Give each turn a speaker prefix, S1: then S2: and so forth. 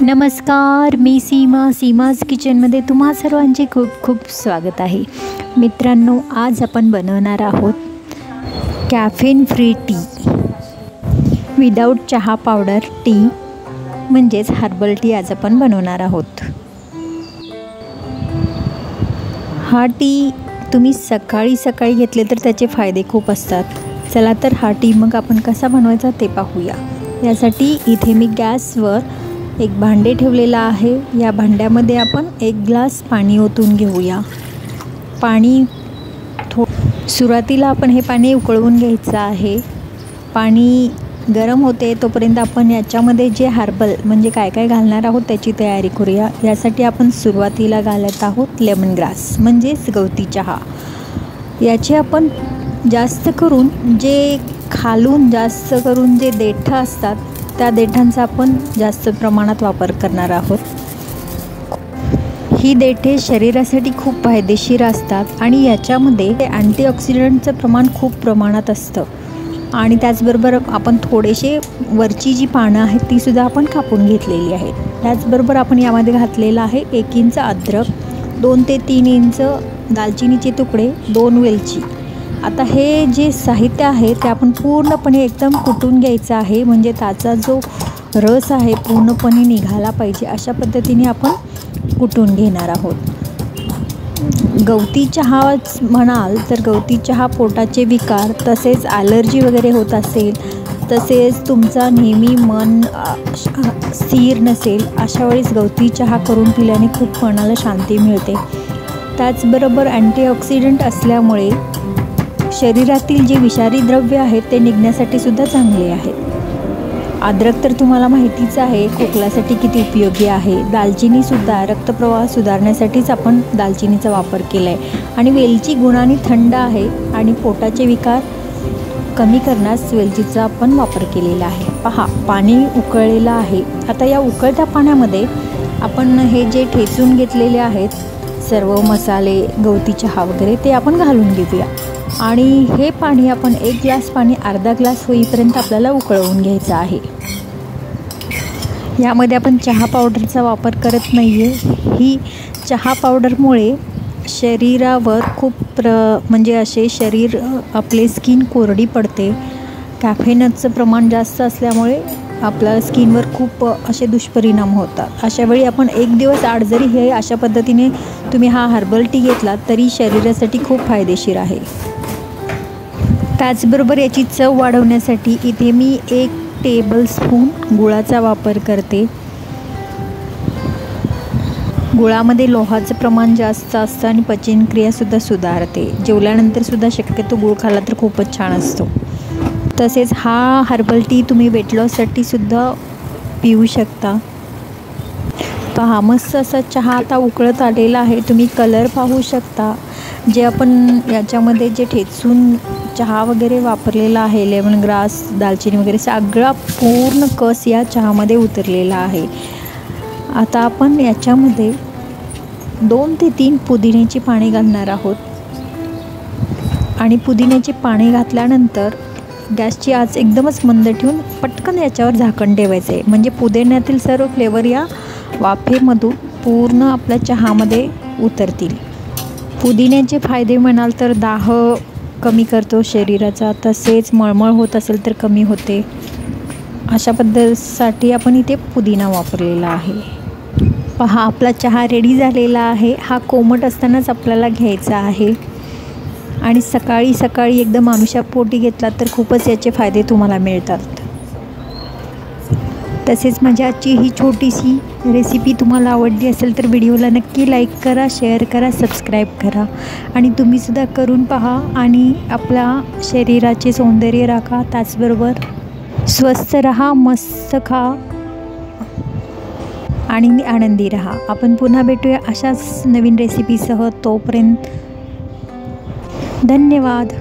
S1: नमस्कार, मी सीमाज किचनमध्ये तुम्हा सर्वांचे खूप खूप स्वागत आहे। मित्रांनो, आज आपण बनवणार आहोत कॅफेन फ्री टी विदाउट चहा पावडर टी, म्हणजेच हर्बल टी आज आपण बनवणार आहोत। हा टी तुम्ही सकाळी सकाळी घेतले तर त्याचे फायदे खूप असतात। चला तर हा टी मग आपण कसा बनवायचा ते पाहूया। यासाठी इथे मी गॅसवर एक भांडे ठेवलेला आहे। या भांड्यामध्ये आपण 1 ग्लास पाणी ओतून घेऊया। पाणी सुरुवातीला आपण हे पाणी उकळवून घ्यायचं आहे। पाणी गरम होते तोपर्यंत आपण याच्यामध्ये जे हर्बल म्हणजे काय काय घालणार आहोत त्याची तयारी करूया। यासाठी आपण सुरुवातीला घालत आहोत लेमन ग्रास म्हणजेच गवती चहा। याचे आपण जास्त करून जे खालून जास्त करून जे देठ असतात त्या देठांचा आपण जास्त प्रमाणात वापर करणार आहोत। ही देठे शरीरासाठी खूप फायदेशीर असतात आणि याच्यामध्ये अँटीऑक्सिडंटचं प्रमाण खूप प्रमाणात असतं। आणि त्याचबरोबर आपण थोडेसे वरची जी पानं आहेत ती सुद्धा आपण कापून घेतलेली आहेत। त्याचबरोबर आपण यामध्ये घातलेला आहे 1 इंच अद्रक, 2 ते 3 इंच दालचिनीचे तुकडे, 2 वेलची। आता हे जे साहित्य आहे ते आपण पूर्णपणे एकदम कुटून घ्यायचं आहे, म्हणजे त्याचा जो रस आहे पूर्णपणे निघाला पाहिजे अशा पद्धतीने आपण कुटून घेणार आहोत। गवती चहा म्हणाल तर गवती चहा पोटाचे विकार तसेच ॲलर्जी वगैरे होत असेल, तसेच तुमचा नेहमी मन स्थिर नसेल अशा वेळेस गवती चहा करून पिल्याने खूप मनाला शांती मिळते। त्याचबरोबर अँटीऑक्सिडंट असल्यामुळे शरीरातील जे विषारी द्रव्य आहेत ते निघण्यासाठी सुद्धा चांगले आहे। अद्रक तर तुम्हाला माहितीच आहे खोकल्यासाठी किती उपयोगी आहे। दालचिनीसुद्धा रक्तप्रवाह सुधारण्यासाठीच आपण दालचिनीचा वापर केला आहे। आणि वेलची गुणांनी थंड आहे आणि पोटाचे विकार कमी करण्यास वेलचीचा आपण वापर केलेला आहे। पहा, पाणी उकळलेलं आहे। आता या उकळत्या पाण्यामध्ये आपण हे जे ठेचून घेतलेले आहेत सर्व मसाले, गवती चहा वगैरे ते आपण घालून घेऊया। आणि हे पाणी आपण 1 ग्लास पाणी अर्धा ग्लास होईपर्यंत आपल्याला उकळवून घ्यायचं आहे। यामध्ये आपण चहा पावडरचा वापर करत नाही आहे। ही चहा पावडरमुळे शरीरावर खूप म्हणजे असे शरीर आपले स्किन कोरडी पडते। कॅफेनचं प्रमाण जास्त असल्यामुळे आपल्या स्किनवर खूप असे दुष्परिणाम होतात। अशावेळी आपण 1 दिवस आड जरी हे अशा पद्धतीने तुम्ही हा हर्बल टी घेतला तरी शरीरासाठी खूप फायदेशीर आहे। त्याचबरोबर याची चव वाढवण्यासाठी इथे मी 1 टेबलस्पून गुळाचा वापर करते। गुळामध्ये लोहाचं प्रमाण जास्त असतं आणि पचनक्रियासुद्धा सुधारते। जेवल्यानंतर सुद्धा शक्यतो गूळ खाल्ला तर खूपच छान असतो। तसेच हा हर्बल टी तुम्ही वेट लॉससाठी सुद्धा पिऊ शकता। पहा, मस्त असा चहा आता उकळत आलेला आहे। तुम्ही कलर पाहू शकता। जे आपण याच्यामध्ये जे ठेचून चहा वगैरे वापरलेला आहे, लेमन ग्रास, दालचिनी वगैरे सगळा पूर्ण कस या चहामध्ये उतरलेला आहे। आता आपण याच्यामध्ये 2 ते 3 पुदिन्याची पाने घालणार आहोत। आणि पुदिन्याची पाने घातल्यानंतर गॅसची आच एकदमच मंद ठेवून पटकन याच्यावर झाकण ठेवायचं आहे, म्हणजे पुदिन्यातील सर्व फ्लेवर या वाफेमधून पूर्ण आपल्या चहामध्ये उतरतील। पुदिन्याचे फायदे म्हणाल तर दाह कमी करतो शरीराचा, तसेच मळमळ होत असेल तर कमी होते। अशा पद्धतीसाठी आपण इथे पुदिना वापरलेला आहे। पहा, आपला चहा रेडी झालेला आहे। हा कोमट असतानाच आपल्याला घ्यायचा आहे आणि सकाळी सकाळी एकदम आमिषापोटी घेतला तर खूपच याचे फायदे तुम्हाला मिळतात। तसेच माझी आजची ही छोटीशी रेसिपी तुम्हाला आवडली असेल तर व्हिडिओला नक्की लाईक करा, शेअर करा, सबस्क्राईब करा आणि तुम्हीसुद्धा करून पहा आणि आपल्या शरीराचे सौंदर्य राखा। त्याचबरोबर स्वस्थ रहा, मस्त खा आणि आनंदी रहा। आपण पुन्हा भेटूया अशाच नवीन रेसिपीसह। तोपर्यंत धन्यवाद।